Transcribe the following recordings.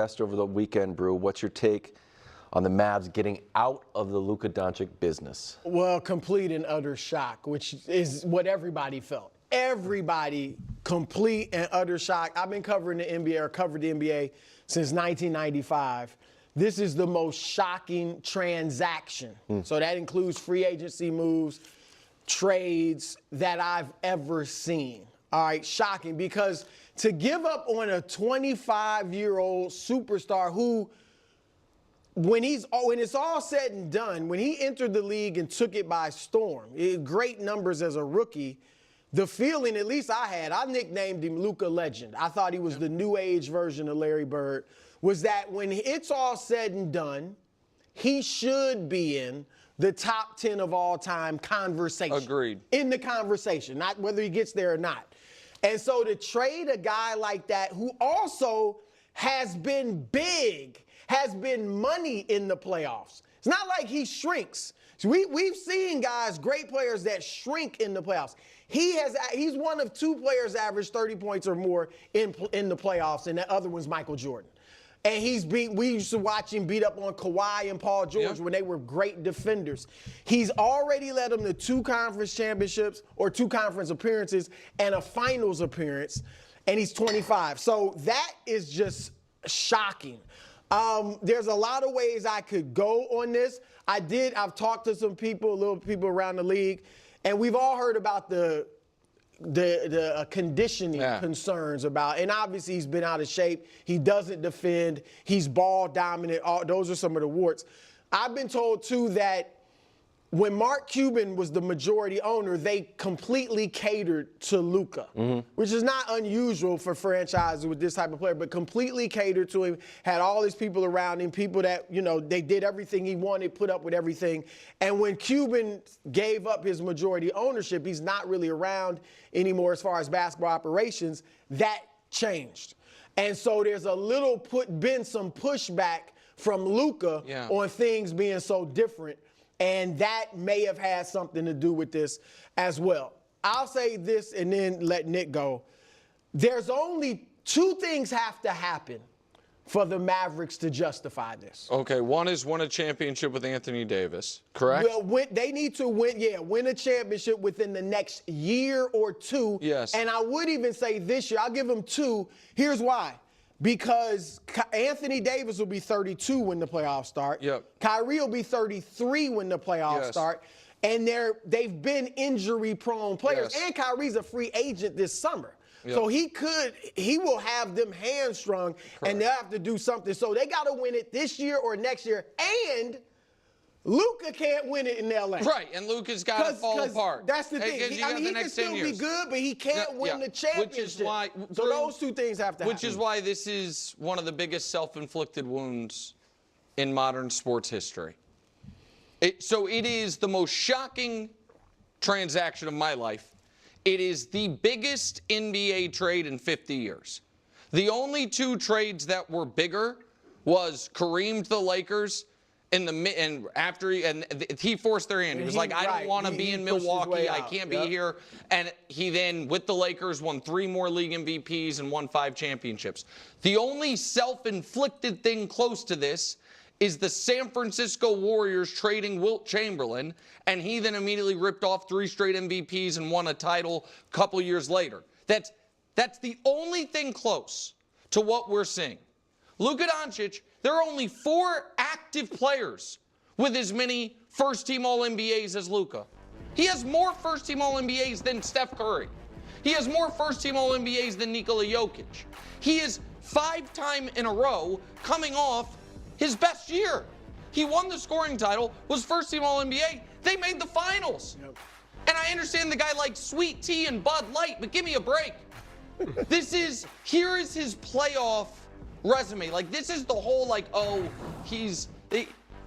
Over the weekend, Brew, what's your take on the Mavs getting out of the Luka Doncic business? Well, complete and utter shock, which is what everybody felt. Everybody, complete and utter shock. I've been covering the NBA, or covered the NBA since 1995. This is the most shocking transaction. So that includes free agency moves, trades that I've ever seen. All right, shocking, because to give up on a 25-year-old superstar who, when it's all said and done, when he entered the league and took it by storm, great numbers as a rookie, the feeling, at least I nicknamed him Luka Legend. I thought he was the new age version of Larry Bird, was that when it's all said and done, he should be in the top 10 of all time conversation. Agreed. In the conversation, not whether he gets there or not. And so to trade a guy like that who also has been big, has been money in the playoffs. It's not like he shrinks. So we've seen guys, great players that shrink in the playoffs. He's one of two players averaged 30 points or more in the playoffs, and the other one's Michael Jordan. And we used to watch him beat up on Kawhi and Paul George when they were great defenders. He's already led them to 2 conference championships or 2 conference appearances and a finals appearance, and he's 25. So that is just shocking. There's a lot of ways I could go on this. I've talked to some people, little people around the league, and we've all heard about the conditioning concerns about, and obviously he's been out of shape. He doesn't defend. He's ball dominant. Those are some of the warts. I've been told, too, that when Mark Cuban was the majority owner, they completely catered to Luka, which is not unusual for franchises with this type of player, but completely catered to him, had all these people around him, people that, they did everything he wanted, put up with everything. And when Cuban gave up his majority ownership, he's not really around anymore as far as basketball operations, that changed. And so there's been some pushback from Luka on things being so different. And that may have had something to do with this as well. I'll say this and then let Nick go. There's only 2 things have to happen for the Mavericks to justify this. Okay, one is win a championship with Anthony Davis, correct? Well, they need to win a championship within the next year or 2. Yes. And I would even say this year. I'll give them 2. Here's why. Because Anthony Davis will be 32 when the playoffs start. Yep. Kyrie will be 33 when the playoffs start. And they've been injury-prone players. Yes. And Kyrie's a free agent this summer. Yep. So he will have them hamstrung, and they'll have to do something. So they got to win it this year or next year. And Luka can't win it in L.A. Right, and Luka's got to fall apart. That's the thing. He can still be good, but he can't win the championship. Which is why, so those 2 things have to happen. Which is why this is one of the biggest self-inflicted wounds in modern sports history. So it is the most shocking transaction of my life. It is the biggest NBA trade in 50 years. The only 2 trades that were bigger was Kareem to the Lakers. He forced their hand. He was like, I don't want to be in Milwaukee. I can't be here. And he then, with the Lakers, won 3 more league MVPs and won 5 championships. The only self-inflicted thing close to this is the San Francisco Warriors trading Wilt Chamberlain, and he then immediately ripped off 3 straight MVPs and won a title a couple years later. That's the only thing close to what we're seeing. Luka Doncic, there are only 4 active players with as many first-team All-NBAs as Luka. He has more first-team All-NBAs than Steph Curry. He has more first-team All-NBAs than Nikola Jokic. He is 5 times in a row coming off his best year. He won the scoring title, was first-team All-NBA. They made the finals. And I understand the guy likes sweet tea and Bud Light, but give me a break. Here is his playoff resume. Like, this is the whole, he's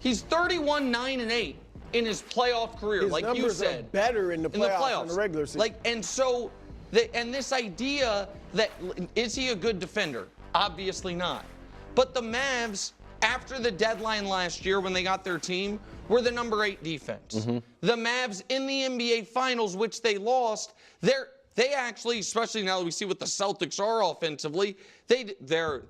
31, 9, and 8 in his playoff career, his like you said. Are better in the playoffs than the regular season. And so, this idea that, is he a good defender? Obviously not. But the Mavs, after the deadline last year when they got their team, were the number 8 defense. The Mavs in the NBA Finals, which they lost, they actually, especially now that we see what the Celtics are offensively, their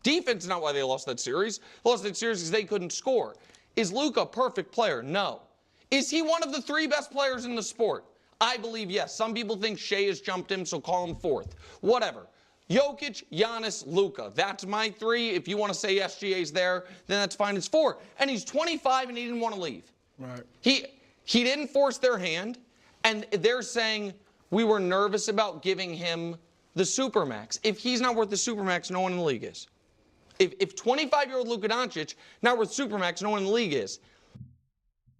defense is not why they lost that series. They lost that series because they couldn't score. Is Luka a perfect player? No. Is he one of the 3 best players in the sport? I believe yes. Some people think Shea has jumped him, so call him 4th. Whatever. Jokic, Giannis, Luka. That's my 3. If you want to say SGA's there, then that's fine. It's 4. And he's 25 and he didn't want to leave. Right. He didn't force their hand, and they're saying we were nervous about giving him the Supermax. If he's not worth the Supermax, no one in the league is. If 25-year-old Luka Doncic not worth Supermax, no one in the league is.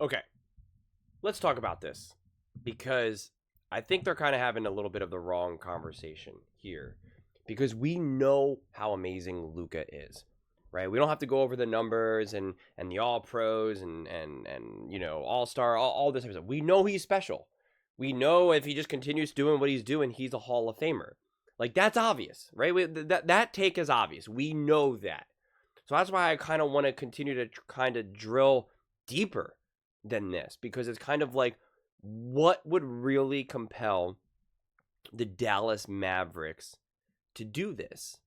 Okay. Let's talk about this, because I think they're kind of having a little bit of the wrong conversation here. Because we know how amazing Luka is, right? We don't have to go over the numbers and the all-pros and you know, all-star, all this type of stuff. We know he's special. We know if he just continues doing what he's doing, he's a Hall of Famer. Like, that's obvious, right? That take is obvious. We know that. So that's why I kind of want to continue to kind of drill deeper than this, because it's kind of like, what would really compel the Dallas Mavericks to do this?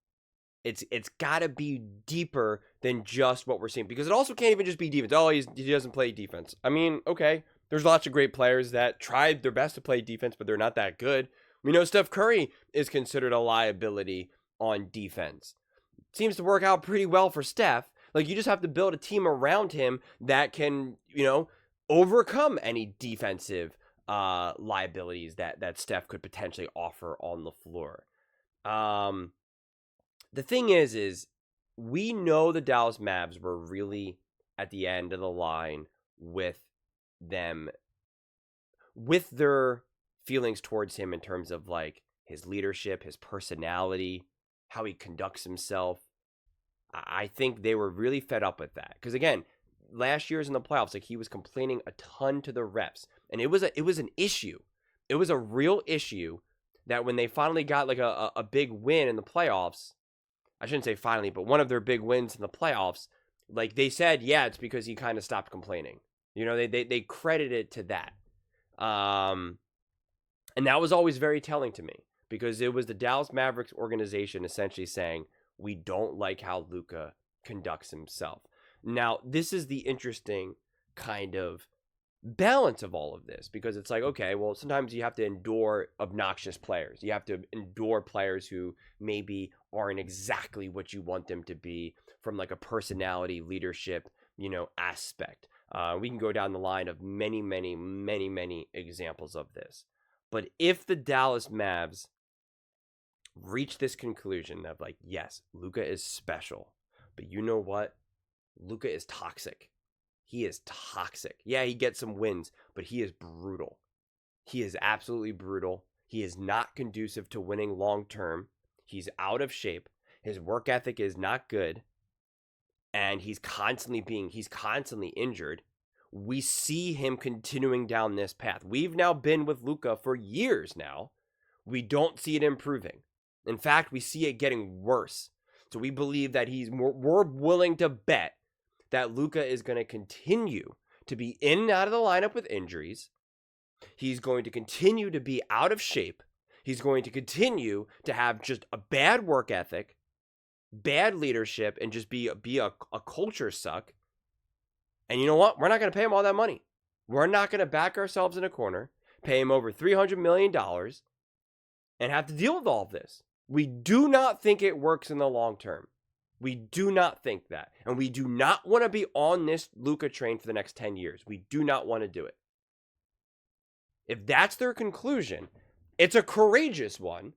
It's got to be deeper than just what we're seeing, because it also can't even just be defense. Oh, he doesn't play defense. I mean, okay, there's lots of great players that tried their best to play defense, but they're not that good. We know Steph Curry is considered a liability on defense. Seems to work out pretty well for Steph. Like, you just have to build a team around him that can, you know, overcome any defensive liabilities that Steph could potentially offer on the floor. The thing is we know the Dallas Mavs were really at the end of the line with their feelings towards him in terms of, like, his leadership, his personality, how he conducts himself. I think they were really fed up with that. Because, again, last year's in the playoffs, like, he was complaining a ton to the refs. And it was an issue. It was a real issue that when they finally got, like, a big win in the playoffs, I shouldn't say finally, but one of their big wins in the playoffs, like, they said, yeah, it's because he kind of stopped complaining. You know, they credited it to that. And that was always very telling to me, because it was the Dallas Mavericks organization essentially saying, we don't like how Luka conducts himself. Now, this is the interesting kind of balance of all of this, because it's like, okay, well, sometimes you have to endure obnoxious players. You have to endure players who maybe aren't exactly what you want them to be from, like, a personality, leadership, you know, aspect. We can go down the line of many, many, many, many examples of this. But if the Dallas Mavs reach this conclusion of, like, yes, Luka is special, but you know what? Luka is toxic. He is toxic. Yeah, he gets some wins, but he is brutal. He is absolutely brutal. He is not conducive to winning long term. He's out of shape. His work ethic is not good. And he's constantly injured. We see him continuing down this path. We've now been with Luka for years now. We don't see it improving. In fact, we see it getting worse. So we believe that we're willing to bet that Luka is going to continue to be in and out of the lineup with injuries. He's going to continue to be out of shape. He's going to continue to have just a bad work ethic, bad leadership, and just be a culture suck. And you know what? We're not going to pay him all that money. We're not going to back ourselves in a corner, pay him over $300 million, and have to deal with all of this. We do not think it works in the long term. We do not think that. And we do not want to be on this Luka train for the next 10 years. We do not want to do it. If that's their conclusion, it's a courageous one.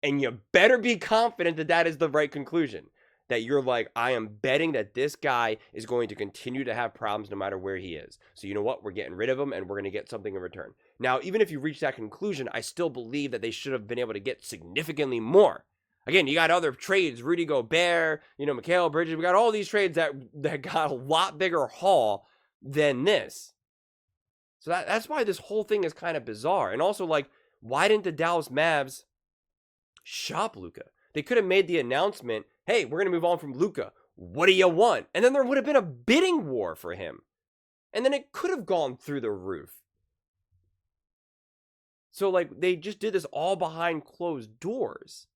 And you better be confident that that is the right conclusion. That you're like, I am betting that this guy is going to continue to have problems no matter where he is. So you know what? We're getting rid of him and we're going to get something in return. Now, even if you reach that conclusion, I still believe that they should have been able to get significantly more. Again, you got other trades, Rudy Gobert, you know, Mikal Bridges. We got all these trades that got a lot bigger haul than this. So that's why this whole thing is kind of bizarre. And also, like, why didn't the Dallas Mavs shop Luka? They could have made the announcement, hey, we're going to move on from Luka. What do you want? And then there would have been a bidding war for him. And then it could have gone through the roof. So, like, they just did this all behind closed doors.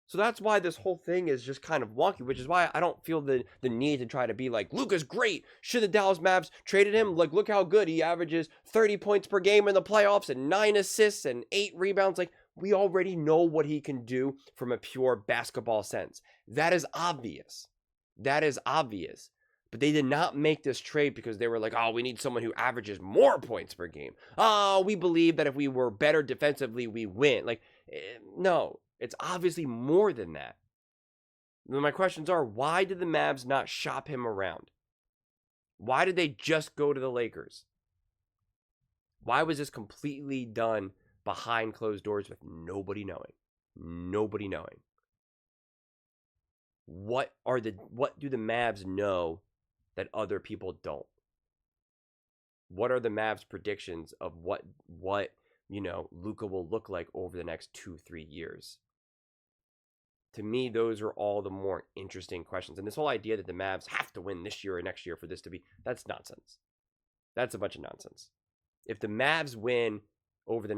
So that's why this whole thing is just kind of wonky, which is why I don't feel the need to try to be like, Luka's great. Should the Dallas Mavs traded him? Like, look how good he averages 30 points per game in the playoffs and 9 assists and 8 rebounds. Like, we already know what he can do from a pure basketball sense. That is obvious. That is obvious. But they did not make this trade because they were like, oh, we need someone who averages more points per game. Oh, we believe that if we were better defensively, we win. Like, no, it's obviously more than that. My questions are, why did the Mavs not shop him around? Why did they just go to the Lakers? Why was this completely done behind closed doors with nobody knowing? Nobody knowing. What do the Mavs know that other people don't? What are the Mavs' predictions of what Luka will look like over the next 2-3 years? To me, those are all the more interesting questions. And this whole idea that the Mavs have to win this year or next year for this to be, that's nonsense. That's a bunch of nonsense. If the Mavs win within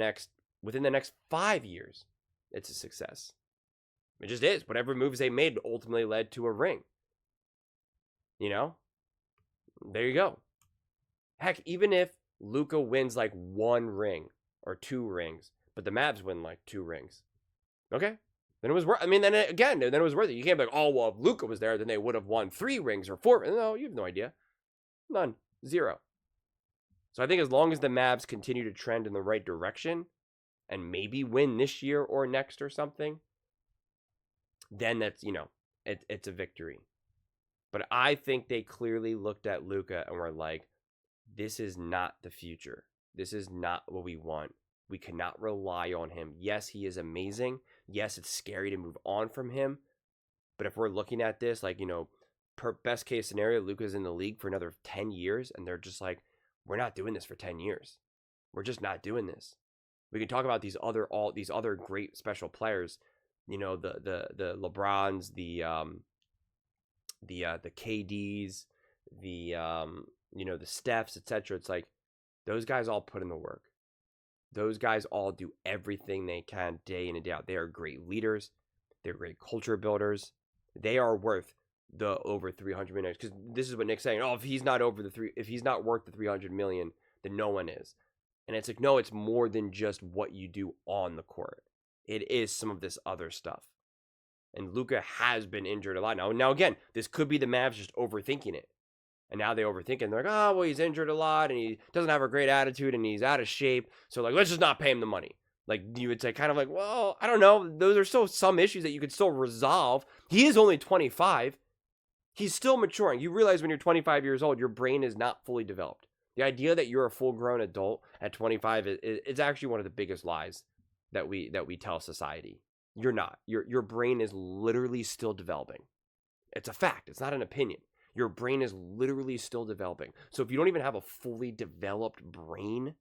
the next 5 years, it's a success. It just is. Whatever moves they made ultimately led to a ring. There you go. Heck, even if Luka wins like 1 ring or 2 rings, but the Mavs win like 2 rings, okay, then it was worth. Then it was worth it. You can't be like, oh well, if Luka was there, then they would have won 3 rings or 4. No, you have no idea. None. 0. So I think as long as the Mavs continue to trend in the right direction and maybe win this year or next or something, then that's it's a victory. But I think they clearly looked at Luka and were like, this is not the future. This is not what we want. We cannot rely on him. Yes, he is amazing. Yes, it's scary to move on from him. But if we're looking at this, like, per best case scenario, Luka's in the league for another 10 years. And they're just like, we're not doing this for 10 years. We're just not doing this. We can talk about these other great special players, the LeBrons, the KDs, the Stephs, etc. It's like those guys all put in the work. Those guys all do everything they can day in and day out. They are great leaders. They're great culture builders. They are worth the over 300 million. Because this is what Nick's saying. Oh, if he's not worth the 300 million, then no one is. And it's like, no, it's more than just what you do on the court. It is some of this other stuff. And Luka has been injured a lot. Now again, this could be the Mavs just overthinking it. And now they overthink it. And they're like, oh, well, he's injured a lot. And he doesn't have a great attitude. And he's out of shape. So, like, let's just not pay him the money. Like, you would say kind of like, well, I don't know. Those are still some issues that you could still resolve. He is only 25. He's still maturing. You realize when you're 25 years old, your brain is not fully developed. The idea that you're a full-grown adult at 25 is actually one of the biggest lies that we tell society. You're not. Your brain is literally still developing. It's a fact. It's not an opinion. Your brain is literally still developing. So if you don't even have a fully developed brain,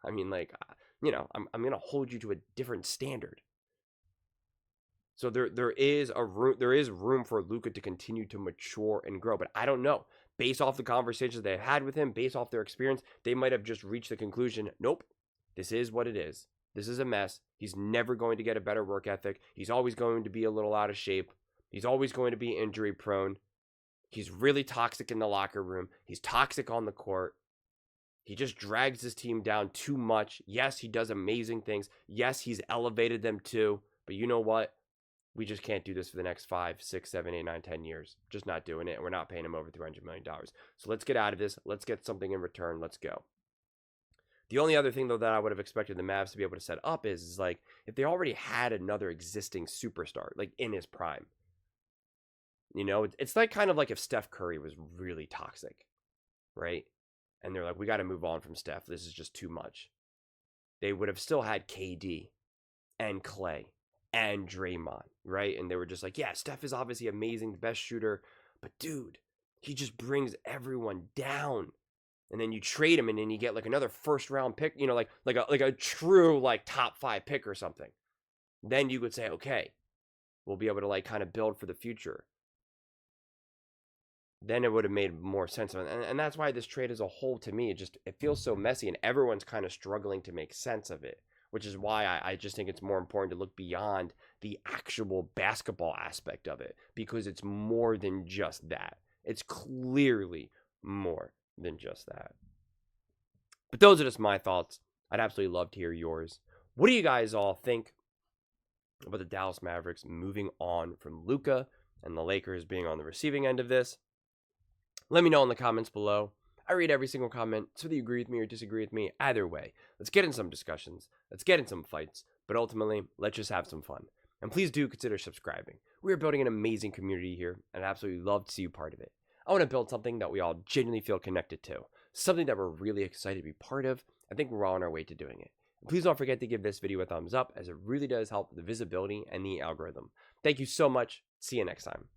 I mean, like, I'm going to hold you to a different standard. So there is room for Luka to continue to mature and grow, but I don't know. Based off the conversations they had with him, based off their experience, they might have just reached the conclusion, nope, this is what it is. This is a mess. He's never going to get a better work ethic. He's always going to be a little out of shape. He's always going to be injury prone. He's really toxic in the locker room. He's toxic on the court. He just drags his team down too much. Yes, he does amazing things. Yes, he's elevated them too. But you know what? We just can't do this for the next 5, 6, 7, 8, 9, 10 years. Just not doing it. And we're not paying him over $300 million. So let's get out of this. Let's get something in return. Let's go. The only other thing, though, that I would have expected the Mavs to be able to set up is like, if they already had another existing superstar, like in his prime. It's like kind of like if Steph Curry was really toxic, right? And they're like, we got to move on from Steph. This is just too much. They would have still had KD and Clay and Draymond, right? And they were just like, yeah, Steph is obviously amazing, the best shooter, but dude, he just brings everyone down. And then you trade him, and then you get like another first round pick, like a true like top 5 pick or something. Then you would say, okay, we'll be able to like kind of build for the future. then it would have made more sense. And that's why this trade as a whole, to me, it feels so messy, and everyone's kind of struggling to make sense of it, which is why I just think it's more important to look beyond the actual basketball aspect of it, because it's more than just that. It's clearly more than just that. But those are just my thoughts. I'd absolutely love to hear yours. What do you guys all think about the Dallas Mavericks moving on from Luka and the Lakers being on the receiving end of this? Let me know in the comments below. I read every single comment, so whether you agree with me or disagree with me, either way, let's get in some discussions, let's get in some fights, but ultimately, let's just have some fun. And please do consider subscribing. We are building an amazing community here, and I'd absolutely love to see you part of it. I want to build something that we all genuinely feel connected to, something that we're really excited to be part of. I think we're all on our way to doing it. And please don't forget to give this video a thumbs up, as it really does help the visibility and the algorithm. Thank you so much. See you next time.